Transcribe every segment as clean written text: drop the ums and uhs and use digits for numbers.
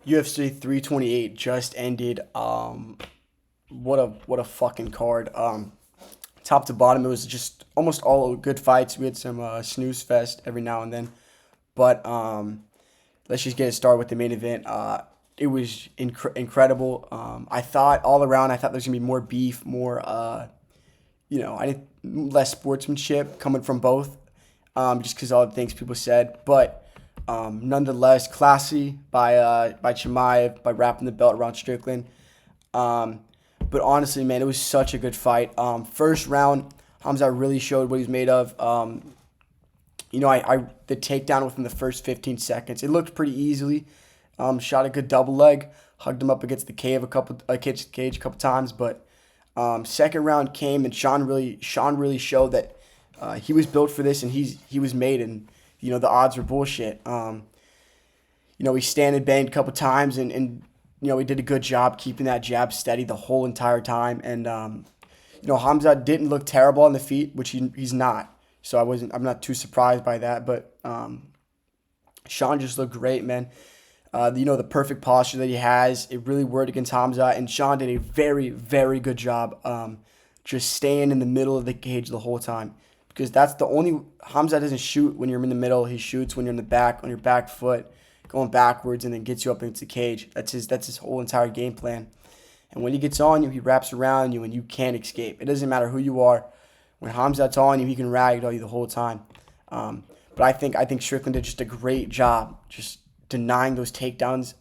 UFC 328 just ended. What a fucking card. Top to bottom, it was just almost all good fights. We had some snooze fest every now and then, but let's just get it started with the main event. It was incredible. I thought all around, I thought there was gonna be more beef, more I didn't less sportsmanship coming from both, just because all the things people said, but. Nonetheless, classy by Chimaev by wrapping the belt around Strickland. Um, but honestly, man, it was such a good fight. First round, Khamzat really showed what he's made of. I the takedown within the first 15 seconds. It looked pretty easily. Shot a good double leg, hugged him up against the cage a couple times. But second round came and Sean really showed that he was built for this and he was made and the odds were bullshit. He stand and banged a couple times and he did a good job keeping that jab steady the whole entire time. And Hamza didn't look terrible on the feet, which he's not. So I'm not too surprised by that. But Sean just looked great, man. The perfect posture that he has, it really worked against Hamza. And Sean did a very, very good job just staying in the middle of the cage the whole time. Because that's the only Hamza doesn't shoot when you're in the middle. He shoots when you're in the back on your back foot, going backwards, and then gets you up into the cage. That's his whole entire game plan. And when he gets on you, he wraps around you, and you can't escape. It doesn't matter who you are. When Hamzat's on you, he can ragdoll you the whole time. But I think Strickland did just a great job, just denying those takedowns.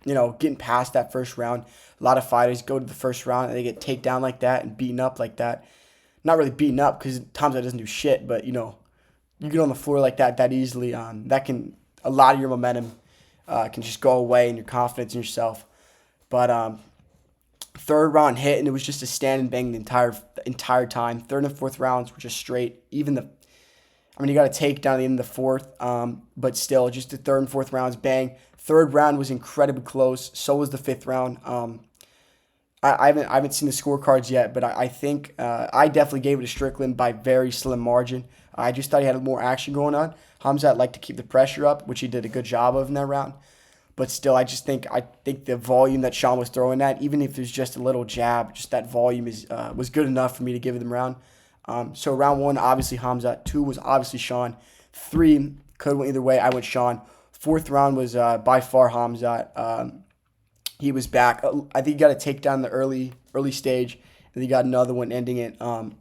Getting past that first round. A lot of fighters go to the first round and they get taken down like that and beaten up like that. Not really beaten up because Hamza doesn't do shit, but you get on the floor like that easily. That can a lot of your momentum can just go away and your confidence in yourself. But third round hit and it was just a stand and bang the entire time. Third and fourth rounds were just straight. You got to take down the end of the fourth, but still, just the third and fourth rounds, bang. Third round was incredibly close. So was the fifth round. I haven't seen the scorecards yet, but I think I definitely gave it to Strickland by very slim margin. I just thought he had more action going on. Hamzat liked to keep the pressure up, which he did a good job of in that round. But still, I think the volume that Sean was throwing at, even if it was just a little jab, just that volume was good enough for me to give him round. So round one, obviously Hamzat. Two was obviously Sean. Three could have went either way. I went Sean. Fourth round was by far Hamzat. He was back. I think he got a takedown in the early stage, and he got another one ending it. So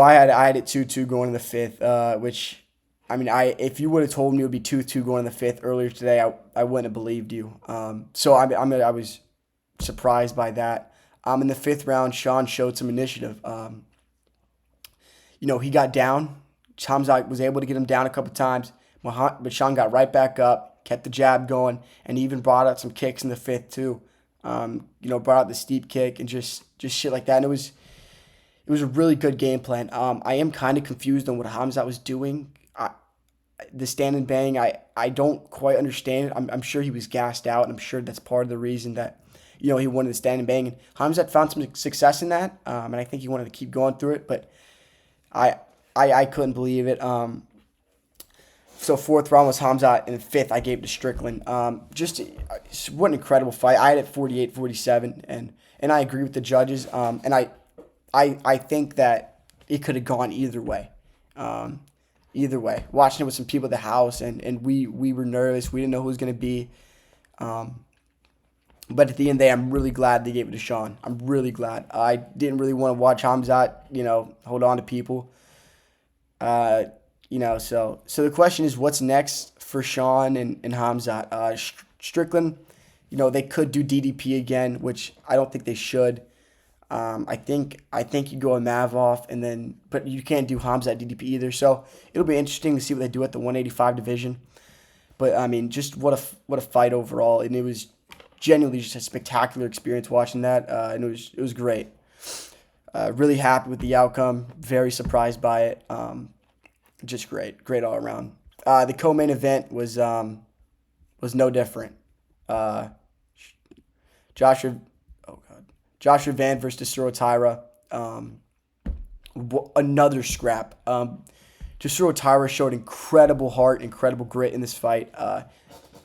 I had it 2-2 going in the fifth, which if you would have told me it would be 2-2 going in the fifth earlier today, I wouldn't have believed you. I was surprised by that. In the fifth round, Sean showed some initiative. He got down. Hamza was able to get him down a couple times, but Sean got right back up, kept the jab going, and he even brought out some kicks in the fifth too. Brought out the steep kick and just shit like that. And it was a really good game plan. I am kind of confused on what Hamza was doing. The stand and bang, I don't quite understand it. I'm sure he was gassed out, and I'm sure that's part of the reason that he wanted to stand and bang. And Hamza found some success in that, and I think he wanted to keep going through it. But I couldn't believe it. So fourth round was Hamza, and fifth I gave it to Strickland. What an incredible fight. I had it 48-47, and I agree with the judges. And I think that it could have gone either way. Either way. Watching it with some people at the house, and we were nervous. We didn't know who it was going to be. But at the end of the day, I'm really glad they gave it to Sean. I'm really glad. I didn't really want to watch Hamza, hold on to people. So the question is, what's next for Sean and Hamzat? Strickland, they could do DDP again, which I don't think they should. I think you go with Mavov but you can't do Hamzat DDP either. So it'll be interesting to see what they do at the 185 division. But just what a fight overall, and it was genuinely just a spectacular experience watching that, and it was great. Really happy with the outcome. Very surprised by it. Just great all around. The co-main event was no different. Joshua, oh god, Joshua Van versus Tatsuro Taira. Another scrap. Tatsuro Taira showed incredible heart, incredible grit in this fight.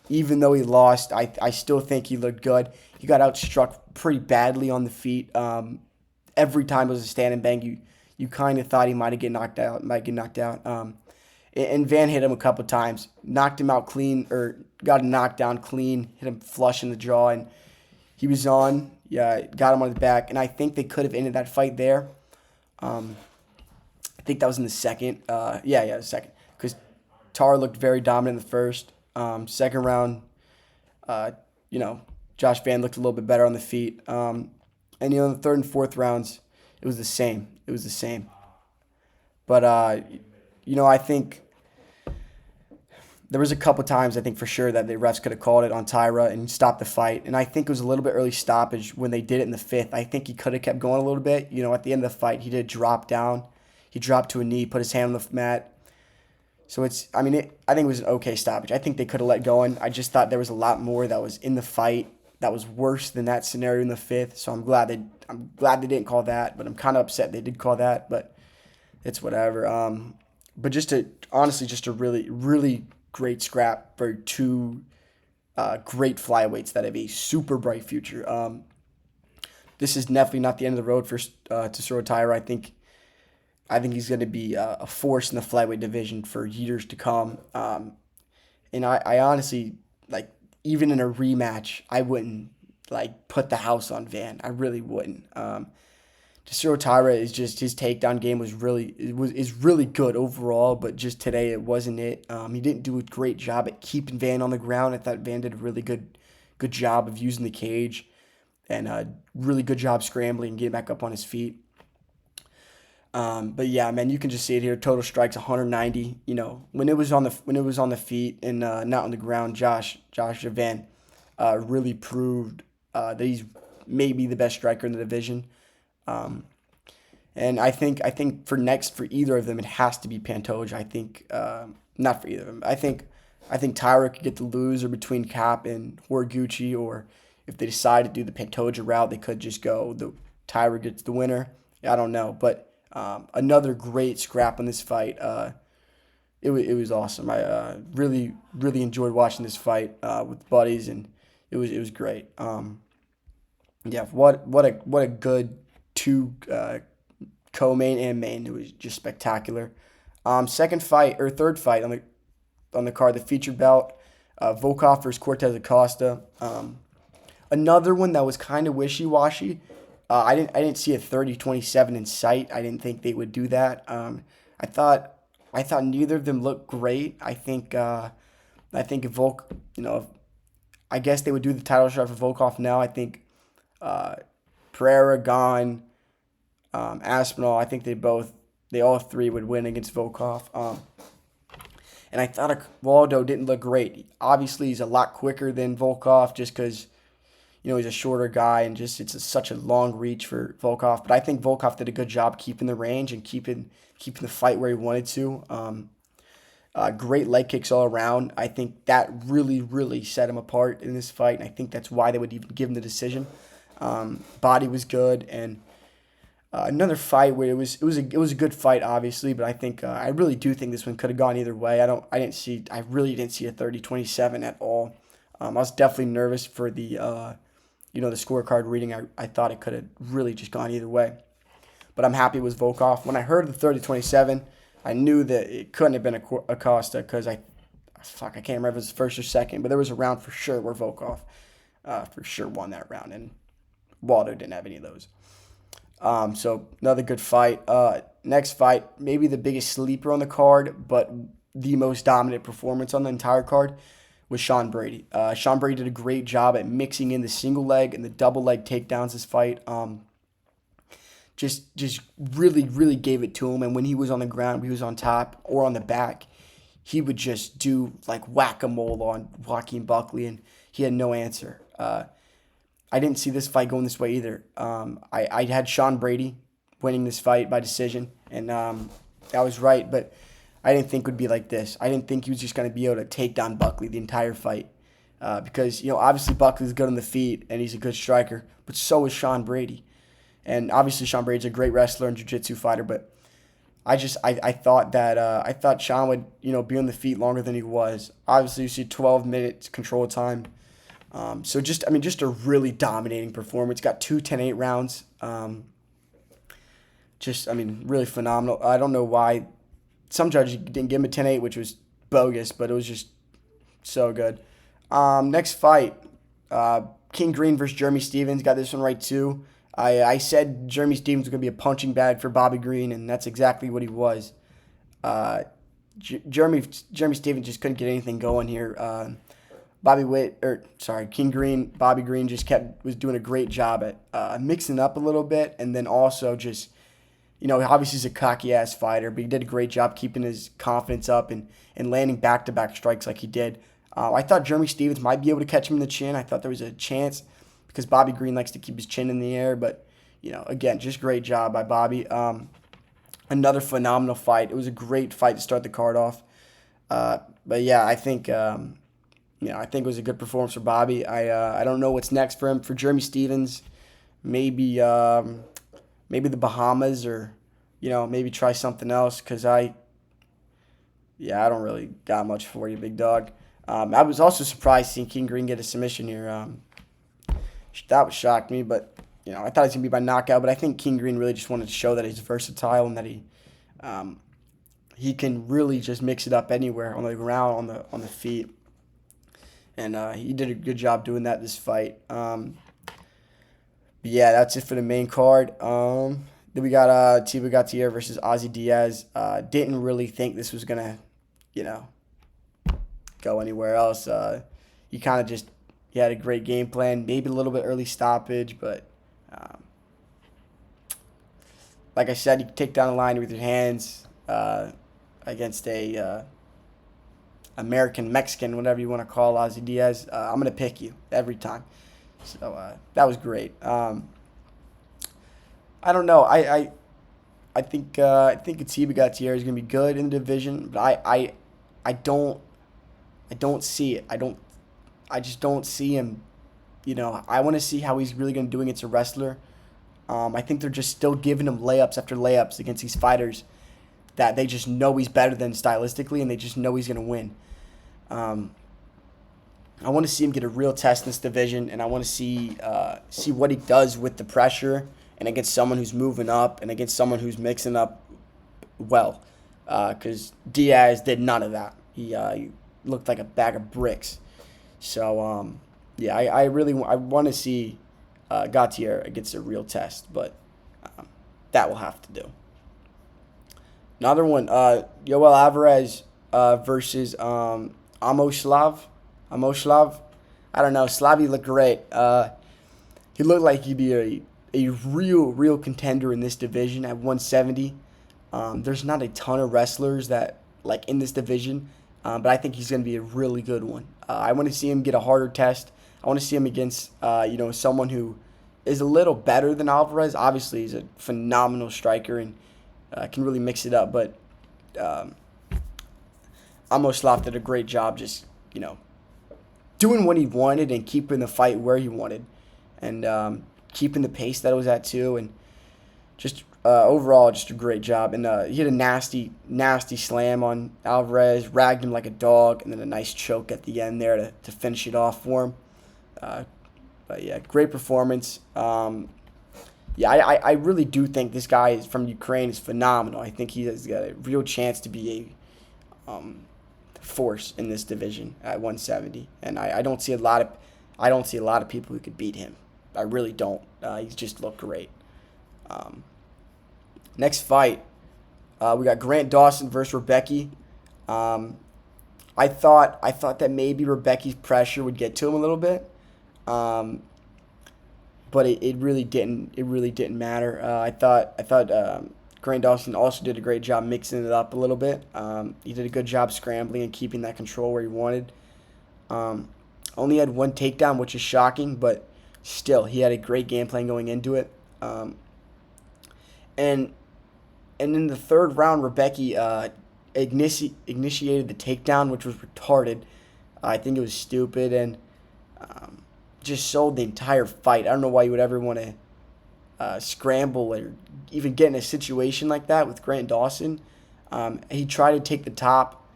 Even though he lost, I still think he looked good. He got outstruck pretty badly on the feet. Every time it was a stand and bang, you kind of thought he might get knocked out. And Van hit him a couple times, knocked him out clean, or got a knockdown clean, hit him flush in the jaw, and he was on. Yeah, got him on the back, and I think they could have ended that fight there. I think that was in the second. The second, because Tar looked very dominant in the first. Second round, Josh Van looked a little bit better on the feet. And in the third and fourth rounds, it was the same. But I think there was a couple times I think for sure that the refs could have called it on Taira and stopped the fight. And I think it was a little bit early stoppage when they did it in the fifth. I think he could have kept going a little bit. At the end of the fight, he did drop down. He dropped to a knee, put his hand on the mat. So I think it was an okay stoppage. I think they could have let going. I just thought there was a lot more that was in the fight that was worse than that scenario in the fifth. So I'm glad they didn't call that, but I'm kind of upset they did call that. But it's whatever. But just a really, really great scrap for two great flyweights that have a super bright future. This is definitely not the end of the road for Tatsuro Taira. I think he's going to be a force in the flyweight division for years to come. And I honestly, even in a rematch, I wouldn't, put the house on Van. I really wouldn't. Tatsuro Taira is just, his takedown game is really good overall, but just today it wasn't it. He didn't do a great job at keeping Van on the ground. I thought Van did a really good job of using the cage and a really good job scrambling and getting back up on his feet. But yeah, man, you can just see it here. Total strikes 190. When it was on the feet and not on the ground, Josh Van really proved that he's maybe the best striker in the division. And I think for either of them, it has to be Pantoja. I think not for either of them. I think Taira could get the loser between Cap and Horiguchi, or if they decide to do the Pantoja route, they could just go Taira gets the winner. I don't know, but another great scrap in this fight. It was awesome. I really enjoyed watching this fight with buddies, and it was great. What a good two co-main and main. It was just spectacular. Third fight on the card, the featured bout, Volkov versus Cortez Acosta. Another one that was kind of wishy-washy. I didn't see a 30-27 in sight. I didn't think they would do that. I thought neither of them looked great. I think if I guess they would do the title shot for Volkov now. I think Pereira, Gane, Aspinall, I think they all three would win against Volkov. And I thought Waldo didn't look great. Obviously, he's a lot quicker than Volkov just because, he's a shorter guy and just it's such a long reach for Volkov. But I think Volkov did a good job keeping the range and keeping the fight where he wanted to. Great leg kicks all around. I think that really, really set him apart in this fight, and I think that's why they would even give him the decision. Body was good, and another fight where it was a good fight, obviously, but I think I really do think this one could have gone either way. I really didn't see a 30-27 at all. I was definitely nervous for the the scorecard reading. I thought it could have really just gone either way, but I'm happy it was Volkov. When I heard the 30-27, I knew that it couldn't have been Acosta because I can't remember if it was first or second, but there was a round for sure where Volkov for sure won that round, and Waldo didn't have any of those. So another good fight. Next fight, maybe the biggest sleeper on the card, but the most dominant performance on the entire card was Sean Brady. Sean Brady did a great job at mixing in the single leg and the double leg takedowns this fight. Just really, really gave it to him. And when he was on the ground, he was on top or on the back, he would just do like whack-a-mole on Joaquin Buckley, and he had no answer. I didn't see this fight going this way either. I had Sean Brady winning this fight by decision, and I was right, but I didn't think it would be like this. I didn't think he was just going to be able to take down Buckley the entire fight because, obviously Buckley's good on the feet, and he's a good striker, but so is Sean Brady. And obviously Sean Brady's a great wrestler and jiu-jitsu fighter, but I thought that I thought Sean would be on the feet longer than he was. Obviously, you see 12 minutes control time. So just a really dominating performance. Got two 10-8 rounds. Really phenomenal. I don't know why some judges didn't give him a 10-8, which was bogus, but it was just so good. Next fight, King Green versus Jeremy Stephens. Got this one right too. I said Jeremy Stephens was going to be a punching bag for Bobby Green, and that's exactly what he was. Jeremy Stephens just couldn't get anything going here. King Green, Bobby Green was doing a great job at mixing up a little bit, and then also just, obviously he's a cocky ass fighter, but he did a great job keeping his confidence up and landing back-to-back strikes like he did. I thought Jeremy Stephens might be able to catch him in the chin. I thought there was a chance because Bobby Green likes to keep his chin in the air, but again, just great job by Bobby. Another phenomenal fight. It was a great fight to start the card off. But yeah, I think it was a good performance for Bobby. I don't know what's next for him. For Jeremy Stephens, maybe the Bahamas, or maybe try something else, because I don't really got much for you, big dog. I was also surprised seeing King Green get a submission here. That shocked me, but I thought it was going to be by knockout, but I think King Green really just wanted to show that he's versatile and that he can really just mix it up anywhere, on the ground, on the feet. And he did a good job doing that this fight. Yeah, that's it for the main card. Then we got Tiba Gattier versus Ozzy Diaz. Didn't really think this was going to, go anywhere else. He had a great game plan, maybe a little bit early stoppage, but like I said, you can take down the line with your hands against a American, Mexican, whatever you want to call Ozzy Diaz. I'm going to pick you every time. So that was great. I don't know. I think Atiba Gattier is going to be good in the division, but I don't see it. I just don't see him. I want to see how he's really going to do against a wrestler. I think they're just still giving him layups after layups against these fighters that they just know he's better than stylistically, and they just know he's going to win. I want to see him get a real test in this division, and I want to see what he does with the pressure and against someone who's moving up and against someone who's mixing up well. Because Diaz did none of that. He looked like a bag of bricks. So, I want to see Gattier against a real test, but that will have to do. Another one, Yoel Alvarez versus Amoslav. I don't know. Slavy looked great. He looked like he'd be a real contender in this division at 170. There's not a ton of wrestlers that in this division, but I think he's going to be a really good one. I want to see him get a harder test. I want to see him against someone who is a little better than Alvarez. Obviously, he's a phenomenal striker and can really mix it up. But Amoslav did a great job just doing what he wanted and keeping the fight where he wanted, and keeping the pace that it was at too, and just overall just a great job. And he hit a nasty slam on Alvarez, ragged him like a dog, and then a nice choke at the end there to finish it off for him. But yeah, great performance. I really do think this guy from Ukraine is phenomenal. I think he has got a real chance to be a force in this division at 170, and I don't see a lot of people who could beat him. I really don't. He's just looked great. Next fight, we got Grant Dawson versus Rebecki. I thought that maybe Rebecki's pressure would get to him a little bit, but it really didn't. It really didn't matter. I thought Grant Dawson also did a great job mixing it up a little bit. He did a good job scrambling and keeping that control where he wanted. Only had one takedown, which is shocking, but still, he had a great game plan going into it. And in the third round, Rebecki initiated the takedown, which was retarded. I think it was stupid and just sold the entire fight. I don't know why you would ever want to scramble or even get in a situation like that with Grant Dawson. He tried to take the top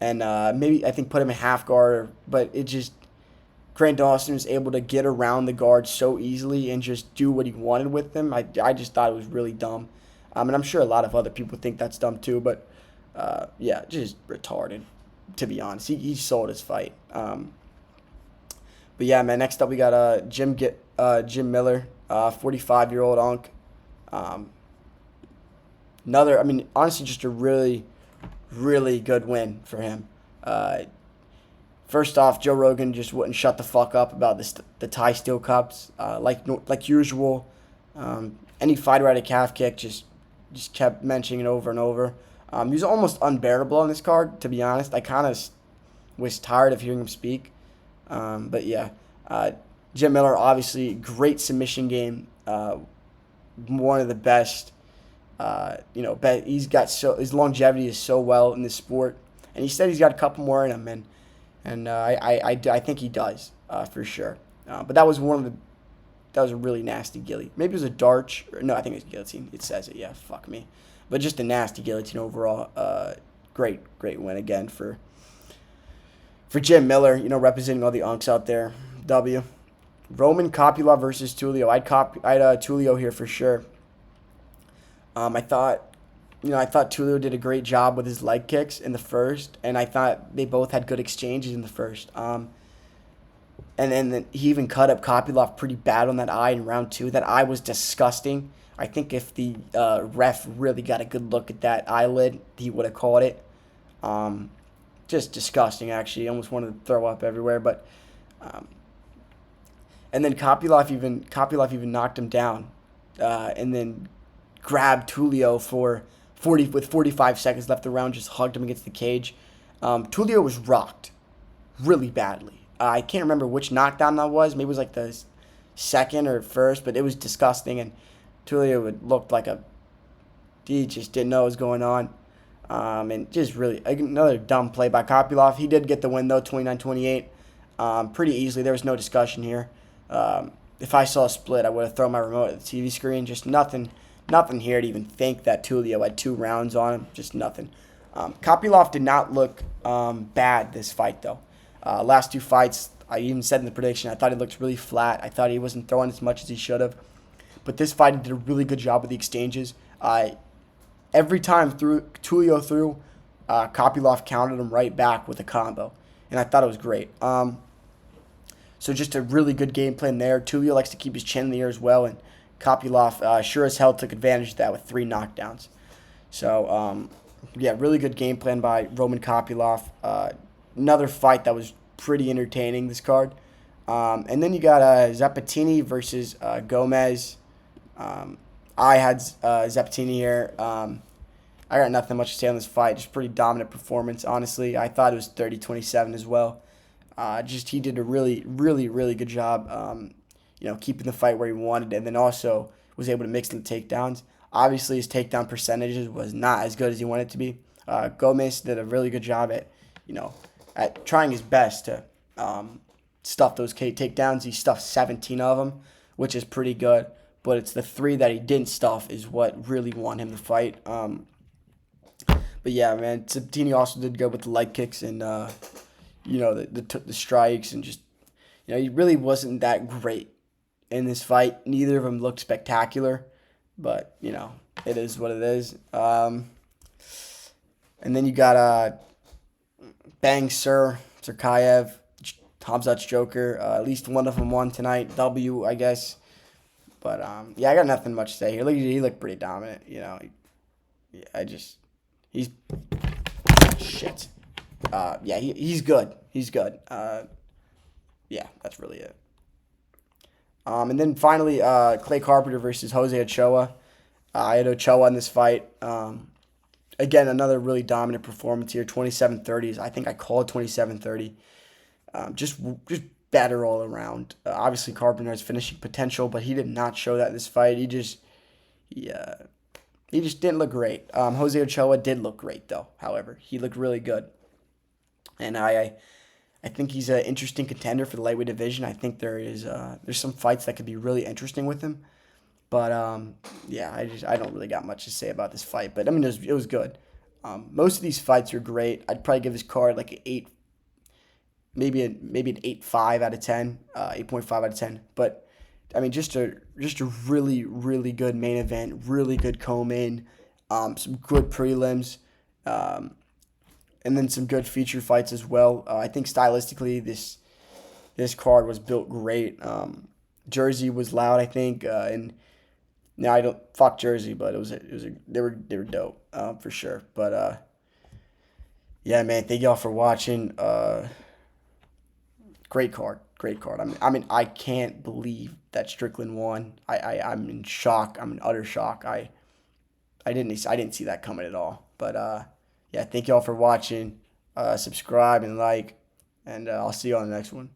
and maybe I think put him in half guard, but it just Grant Dawson was able to get around the guard so easily and just do what he wanted with them. I just thought it was really dumb. And I'm sure a lot of other people think that's dumb too, but yeah, just retarded, to be honest. He sold his fight. But yeah, man, next up we got Jim Miller, 45-year-old Unk. Honestly, just a really, really good win for him. First off, Joe Rogan just wouldn't shut the fuck up about the Thai Steel Cups. Like usual, any fighter had a calf kick, just kept mentioning it over and over. He was almost unbearable on this card, to be honest. I kind of was tired of hearing him speak. But yeah, Jim Miller, obviously, great submission game. One of the best. He's got his longevity is so well in this sport, and he said he's got a couple more in him, and I think he does for sure. But that was a really nasty gilly. Maybe it was a Darch. No, I think it was guillotine. It says it. Yeah, fuck me. But just a nasty guillotine overall. Great Win again for Jim Miller. Representing all the unks out there. W. Roman Kopylov versus Tulio. I'd Tulio here for sure. I thought Tulio did a great job with his leg kicks in the first, and I thought they both had good exchanges in the first. And then he even cut up Kopylov pretty bad on that eye in round 2. That eye was disgusting. I think if the ref really got a good look at that eyelid, he would have called it. Just disgusting, actually. Almost wanted to throw up everywhere. But and then Kopylov even knocked him down, and then grabbed Tulio with 45 seconds left of the round, just hugged him against the cage. Tulio was rocked really badly. I can't remember which knockdown that was. Maybe it was like the second or first, but it was disgusting. And Tulio looked like he just didn't know what was going on. And just really another dumb play by Kopylov. He did get the win, though, 29-28. Pretty easily. There was no discussion here. If I saw a split, I would have thrown my remote at the TV screen. Just nothing here to even think that Tulio had 2 rounds on him. Just nothing. Kopylov did not look bad this fight, though. Last 2 fights, I even said in the prediction, I thought he looked really flat. I thought he wasn't throwing as much as he should have. But this fight, he did a really good job with the exchanges. Every time Tulio threw, Kopylov countered him right back with a combo. And I thought it was great. So just a really good game plan there. Tulio likes to keep his chin in the air as well, and Kopylov sure as hell took advantage of that with 3 knockdowns. So, yeah, really good game plan by Roman Kopylov. Another fight that was pretty entertaining, this card. And then you got Zapatini versus Gomez. I had Zapatini here. I got nothing much to say on this fight. Just pretty dominant performance, honestly. I thought it was 30-27 as well. He did a really, really, really good job, keeping the fight where he wanted, and then also was able to mix in the takedowns. Obviously, his takedown percentages was not as good as he wanted it to be. Gomez did a really good job at trying his best to stuff those takedowns. He stuffed 17 of them, which is pretty good. But it's the 3 that he didn't stuff is what really won him the fight. But yeah, man, Sabtini also did good with the leg kicks and the strikes, and just he really wasn't that great in this fight. Neither of them looked spectacular, but it is what it is. And then you got Bang Sirkaev, Khamzat's Joker. At least one of them won tonight. W, I guess. But I got nothing much to say here. He looked pretty dominant. He's shit. He's good. He's good. That's really it. And then finally, Clay Carpenter versus Jose Ochoa. I had Ochoa in this fight. Again, another really dominant performance here. 27-30s. I think I called 27-30. Just better all around. Obviously, Carpenter has finishing potential, but he did not show that in this fight. He just didn't look great. Jose Ochoa did look great, though. However, he looked really good, and I think he's an interesting contender for the lightweight division. I think there's some fights that could be really interesting with him. But yeah, I don't really got much to say about this fight. But I mean, it was good. Most of these fights are great. I'd probably give this card like an 8, maybe an 8.5 out of 10, 8.5 out of 10. But I mean, just a really really good main event, really good co-main, some good prelims, um, and then some good feature fights as well. I think stylistically this card was built great. Jersey was loud, I think, and now I don't fuck Jersey, but they were dope, for sure. But yeah, man, thank y'all for watching. Great card, great card. I mean, I can't believe that Strickland won. I'm in shock. I'm in utter shock. I didn't see that coming at all. But yeah, thank y'all for watching. Subscribe and like, and I'll see you on the next one.